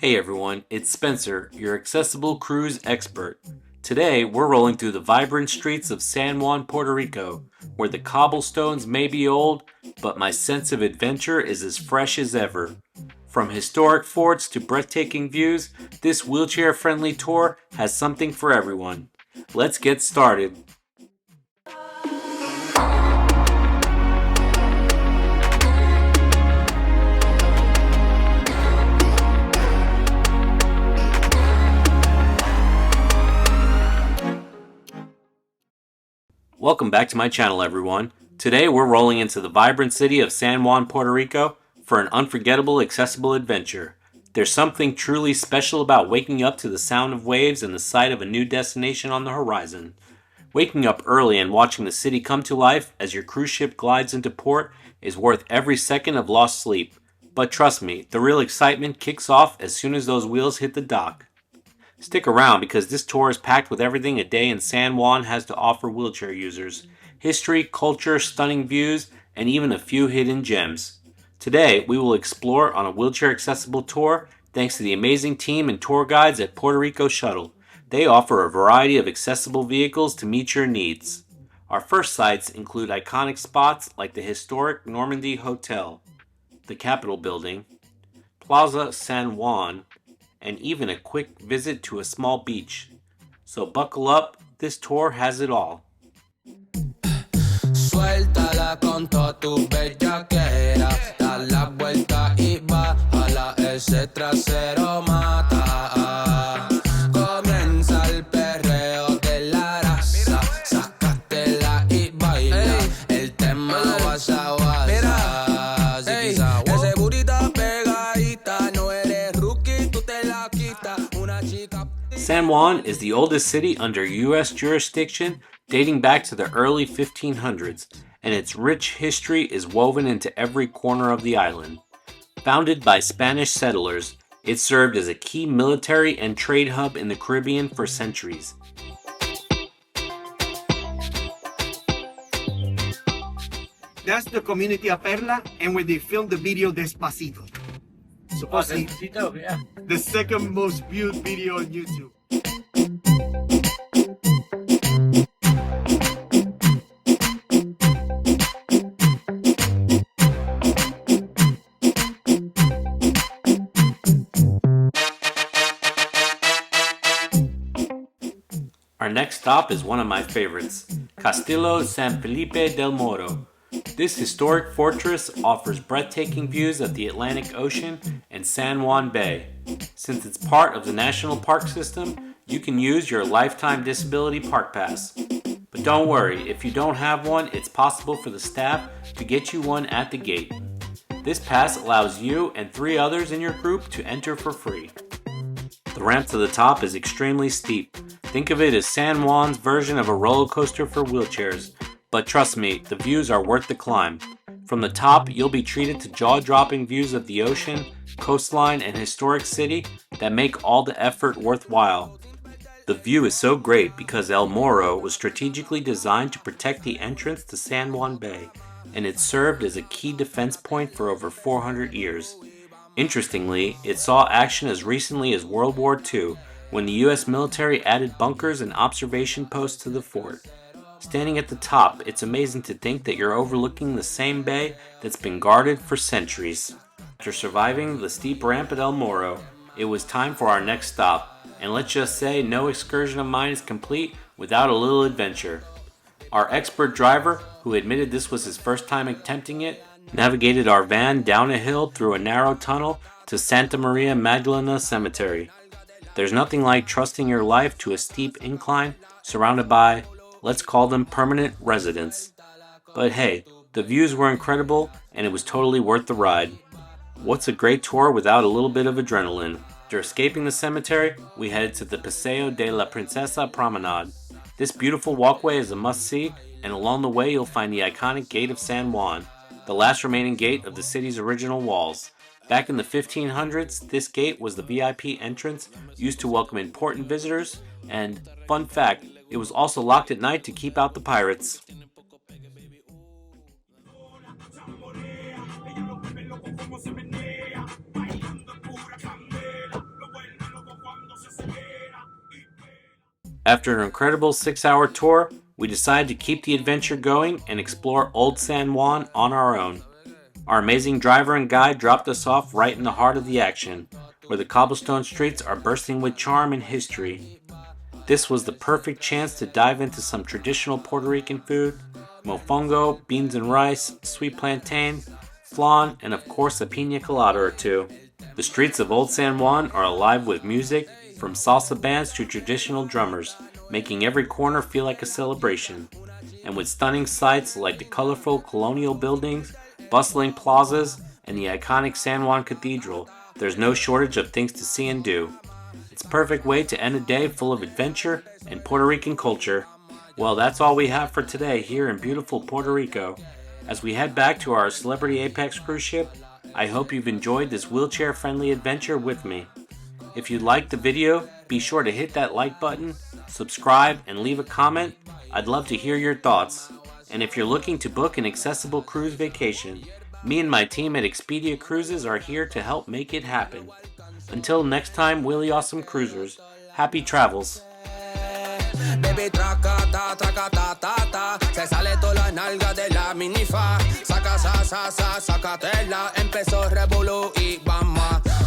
Hey everyone, it's Spencer, your accessible cruise expert. Today, we're rolling through the vibrant streets of San Juan, Puerto Rico, where the cobblestones may be old, but my sense of adventure is as fresh as ever. From historic forts to breathtaking views, this wheelchair-friendly tour has something for everyone. Let's get started. Welcome back to my channel, everyone. Today we're rolling into the vibrant city of San Juan, Puerto Rico for an unforgettable accessible adventure. There's something truly special about waking up to the sound of waves and the sight of a new destination on the horizon. Waking up early and watching the city come to life as your cruise ship glides into port is worth every second of lost sleep. But trust me, the real excitement kicks off as soon as those wheels hit the dock. Stick around because this tour is packed with everything a day in San Juan has to offer wheelchair users. History, culture, stunning views, and even a few hidden gems. Today, we will explore on a wheelchair accessible tour thanks to the amazing team and tour guides at Puerto Rico Shuttle. They offer a variety of accessible vehicles to meet your needs. Our first sites include iconic spots like the historic Normandy Hotel, the Capitol Building, Plaza San Juan, and even a quick visit to a small beach. So buckle up, this tour has it all. Suéltala con toda tu bellaquera, da la vuelta y bájala, ese trasero mata. Comienza el perreo de la raza, sácatela y baila, el tema guasa guasa. Ese burrito pegadita, no eres rookie, tú te la quitas, una chica. San Juan is the oldest city under U.S. jurisdiction, dating back to the early 1500s, and its rich history is woven into every corner of the island. Founded by Spanish settlers, it served as a key military and trade hub in the Caribbean for centuries. That's the community of Perla, and where they filmed the video Despacito. Supposedly, Despacito, yeah. the second most viewed video on YouTube. Our next stop is one of my favorites, Castillo San Felipe del Morro. This historic fortress offers breathtaking views of the Atlantic Ocean and San Juan Bay. Since it's part of the National Park System, you can use your Lifetime Disability Park Pass. But don't worry, if you don't have one, it's possible for the staff to get you one at the gate. This pass allows you and 3 others in your group to enter for free. The ramp to the top is extremely steep. Think of it as San Juan's version of a roller coaster for wheelchairs. But trust me, the views are worth the climb. From the top, you'll be treated to jaw-dropping views of the ocean, coastline, and historic city that make all the effort worthwhile. The view is so great because El Morro was strategically designed to protect the entrance to San Juan Bay, and it served as a key defense point for over 400 years. Interestingly, it saw action as recently as World War II, when the US military added bunkers and observation posts to the fort. Standing at the top, it's amazing to think that you're overlooking the same bay that's been guarded for centuries. After surviving the steep ramp at El Morro, it was time for our next stop, and let's just say no excursion of mine is complete without a little adventure. Our expert driver, who admitted this was his first time attempting it, navigated our van down a hill through a narrow tunnel to Santa Maria Magdalena Cemetery. There's nothing like trusting your life to a steep incline surrounded by, let's call them permanent residents. But hey, the views were incredible and it was totally worth the ride. What's a great tour without a little bit of adrenaline? After escaping the cemetery, we headed to the Paseo de la Princesa Promenade. This beautiful walkway is a must-see, and along the way you'll find the iconic Gate of San Juan, the last remaining gate of the city's original walls. Back in the 1500s, this gate was the VIP entrance used to welcome important visitors, and, fun fact, it was also locked at night to keep out the pirates. After an incredible 6-hour tour, we decided to keep the adventure going and explore Old San Juan on our own. Our amazing driver and guide dropped us off right in the heart of the action, where the cobblestone streets are bursting with charm and history. This was the perfect chance to dive into some traditional Puerto Rican food, mofongo, beans and rice, sweet plantains, flan, and of course a piña colada or two. The streets of Old San Juan are alive with music, from salsa bands to traditional drummers, making every corner feel like a celebration. And with stunning sights like the colorful colonial buildings, bustling plazas, and the iconic San Juan Cathedral, there's no shortage of things to see and do. It's a perfect way to end a day full of adventure and Puerto Rican culture. Well, that's all we have for today here in beautiful Puerto Rico. As we head back to our Celebrity Apex cruise ship, I hope you've enjoyed this wheelchair-friendly adventure with me. If you liked the video, be sure to hit that like button, subscribe, and leave a comment. I'd love to hear your thoughts. And if you're looking to book an accessible cruise vacation, me and my team at Expedia Cruises are here to help make it happen. Until next time, Willy Awesome Cruisers, happy travels. Baby, tracata, tracata, ta, ta. Se sale toda la nalga de la minifa. Saca, sa, sa, sa, sacatela. Empezó revolú y vamos.